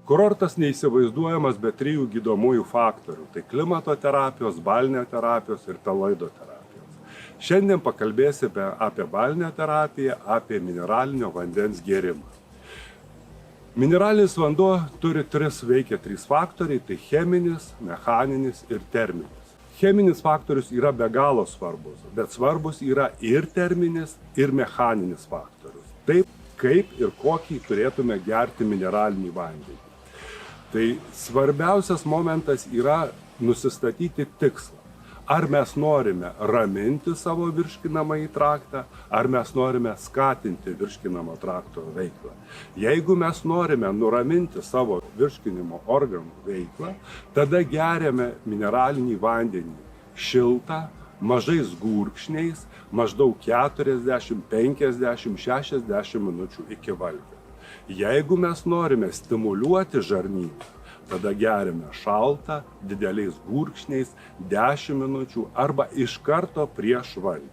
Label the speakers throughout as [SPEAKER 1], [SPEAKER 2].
[SPEAKER 1] Kurortas neįsivaizduojamas be 3 gydomųjų faktorių – tai klimato terapijos, balinio terapijos ir teloido terapijos. Šiandien pakalbėsime apie balinę terapiją, apie mineralinio vandens gėrimą. Mineralinis vanduo veikia 3 faktoriai – tai cheminis, mechaninis ir terminis. Cheminis faktorius yra be galo svarbus, bet svarbus yra ir terminis, ir mechaninis faktorius. Taip, kaip ir kokį turėtume gerti mineralinį vandenį. Tai svarbiausias momentas yra nusistatyti tikslą. Ar mes norime raminti savo virškinamąjį traktą, ar mes norime skatinti virškinamo trakto veiklą. Jeigu mes norime nuraminti savo virškinimo organų veiklą, tada geriame mineralinį vandenį šiltą, mažais gurkšniais, maždaug 40, 50, 60 minučių iki valgio. Jeigu mes norime stimuliuoti žarnyną, tada geriame šaltą, dideliais gurkšniais, 10 minučių arba iš karto prieš valgį.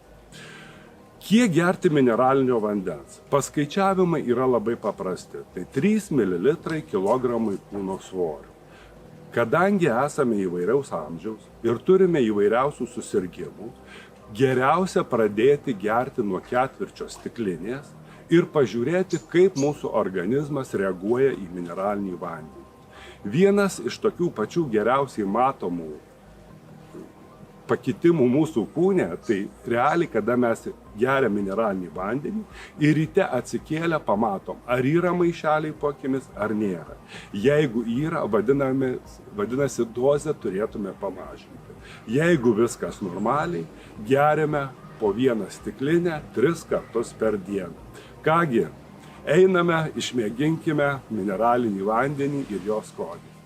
[SPEAKER 1] Kiek gerti mineralinio vandens? Paskaičiavimai yra labai paprasti. Tai 3 ml kilogramui kūno svorio. Kadangi esame įvairiaus amžiaus ir turime įvairiausių susirgimų, geriausia pradėti gerti nuo 1/4 stiklinės ir pažiūrėti, kaip mūsų organizmas reaguoja į mineralinį vandenį. Vienas iš tokių pačių geriausiai matomų pakitimų mūsų kūne, tai realiai, kada mes geriam mineralinį vandenį ir ryte atsikėlę pamatom, ar yra maišeliai po akimis, ar nėra. Jeigu yra, vadinasi, dozę turėtume pamažinti. Jeigu viskas normaliai, geriame po 1 stiklinę 3 kartus per dieną. Kągi, einame, išmėginkime mineralinį vandenį ir jo skonį.